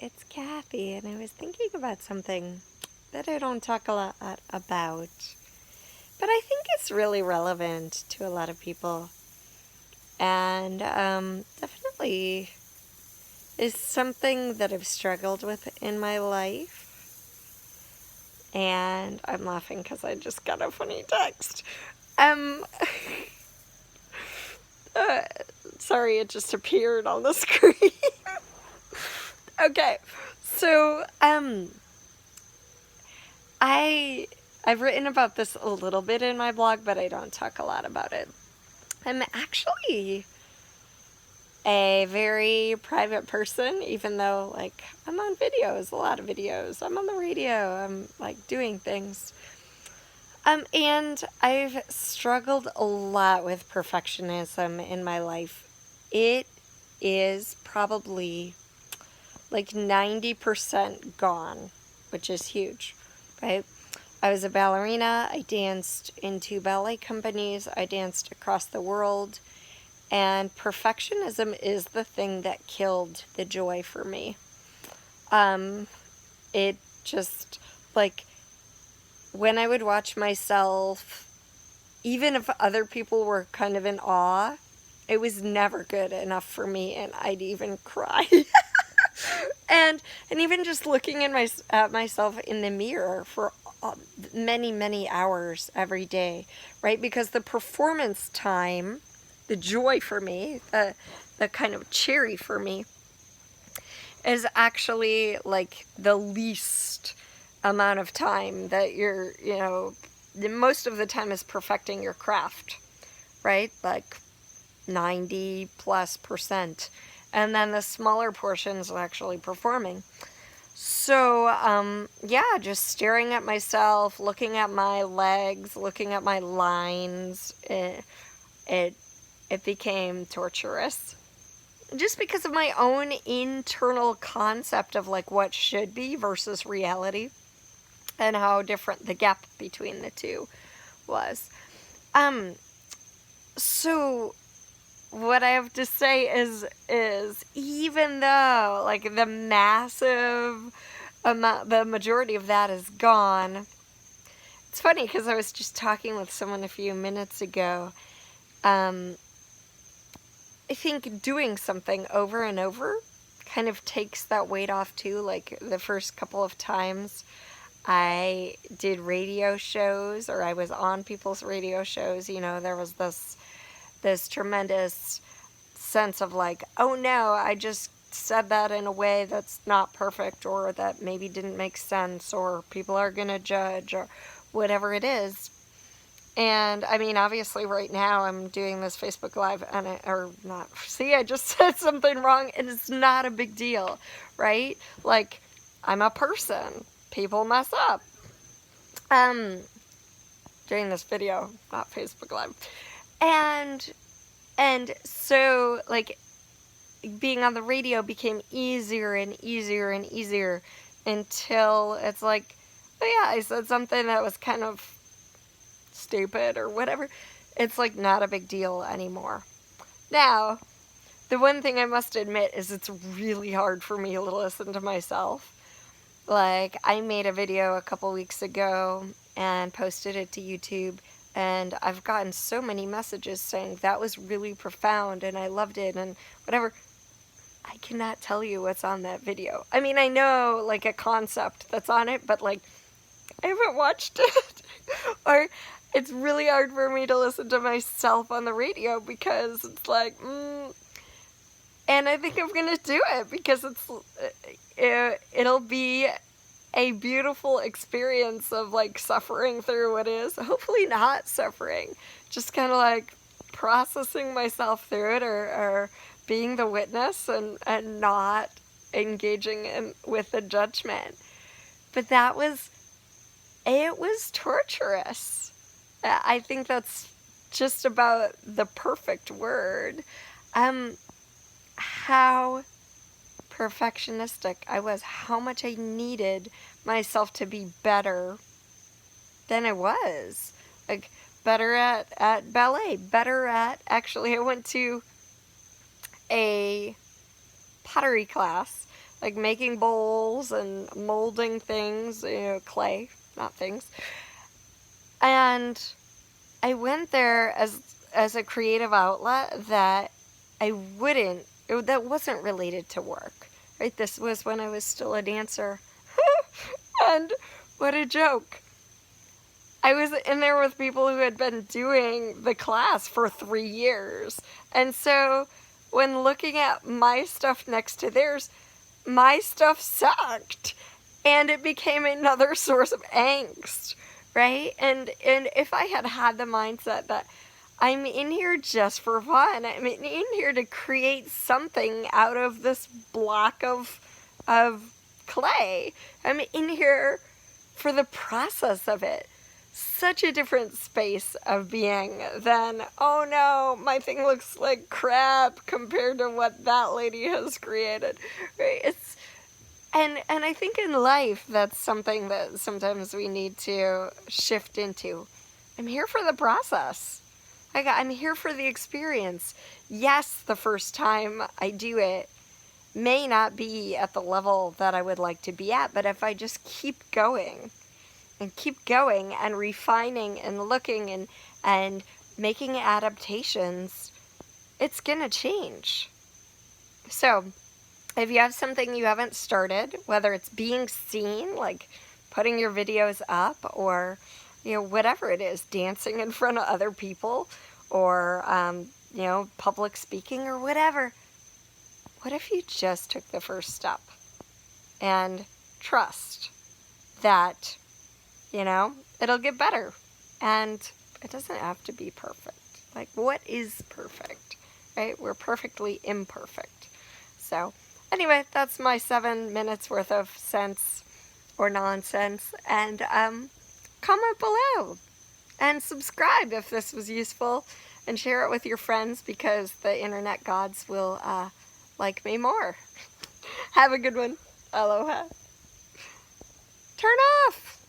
it's Kathy, and I was thinking about something that I don't talk a lot about, but I think it's really relevant to a lot of people, and definitely is something that I've struggled with in my life. And I'm laughing because I just got a funny text. Um, uh, sorry, it just appeared on the screen. Okay, so I've written about this a little bit in my blog, but I don't talk a lot about it. I'm actually a very private person, even though, like, I'm on videos, a lot of videos. I'm on the radio. I'm, like, doing things. And I've struggled a lot with perfectionism in my life. It is probably, like, 90% gone, which is huge, right? I was a ballerina. I danced in 2 ballet companies. I danced across the world. And perfectionism is the thing that killed the joy for me. It just, like, when I would watch myself, even if other people were kind of in awe, it was never good enough for me, and I'd even cry. and even just looking at myself in the mirror for many hours every day, right? Because the performance time, the joy for me, the kind of cherry for me, is actually like the least amount of time that you're, most of the time is perfecting your craft, right? Like 90+%. And then the smaller portions are actually performing. So, yeah, just staring at myself, looking at my legs, looking at my lines, it became torturous. Just because of my own internal concept of, like, what should be versus reality, and how different the gap between the two was. So what I have to say is even though, like, the massive amount, the majority of that is gone. It's funny because I was just talking with someone a few minutes ago. I think doing something over and over kind of takes that weight off too. Like, the first couple of times I did radio shows, or I was on people's radio shows, there was this tremendous sense of, like, oh no, I just said that in a way that's not perfect, or that maybe didn't make sense, or people are gonna judge, or whatever it is. And I mean, obviously right now I'm doing this Facebook Live, and I just said something wrong, and it's not a big deal, right? Like, I'm a person. People mess up. Doing this video, not Facebook Live. And so, like, being on the radio became easier and easier and easier, until it's like, oh yeah, I said something that was kind of stupid or whatever. It's, like, not a big deal anymore. Now, the one thing I must admit is it's really hard for me to listen to myself. Like, I made a video a couple weeks ago and posted it to YouTube, and I've gotten so many messages saying that was really profound and I loved it and whatever. I cannot tell you what's on that video. I mean, I know, like, a concept that's on it, but, like, I haven't watched it. Or it's really hard for me to listen to myself on the radio, because it's like, and I think I'm gonna do it because it'll be a beautiful experience of, like, suffering through what is, hopefully not suffering, just kind of, like, processing myself through it, or being the witness, and not engaging with the judgment. But it was torturous. I think that's just about the perfect word. How perfectionistic I was, how much I needed myself to be better than I was. Like, better at ballet, actually, I went to a pottery class like making bowls and molding things, clay, not things. And I went there as a creative outlet that that wasn't related to work, right? This was when I was still a dancer. And what a joke. I was in there with people who had been doing the class for 3 years. And so when looking at my stuff next to theirs, my stuff sucked. And it became another source of angst, right? And if I had had the mindset that I'm in here just for fun, I'm in here to create something out of this block of clay. I'm in here for the process of it. Such a different space of being than, oh no, my thing looks like crap compared to what that lady has created. Right? And I think in life that's something that sometimes we need to shift into. I'm here for the process. I'm here for the experience. Yes, the first time I do it may not be at the level that I would like to be at, but if I just keep going and refining and looking and making adaptations, it's gonna change. So if you have something you haven't started, whether it's being seen, like putting your videos up, or whatever it is, dancing in front of other people, or public speaking or whatever, what if you just took the first step and trust that it'll get better, and it doesn't have to be perfect. Like, what is perfect, right? We're perfectly imperfect. So anyway, that's my 7 minutes worth of sense or nonsense, and comment below and subscribe if this was useful, and share it with your friends because the internet gods will like me more. Have a good one. Aloha. Turn off!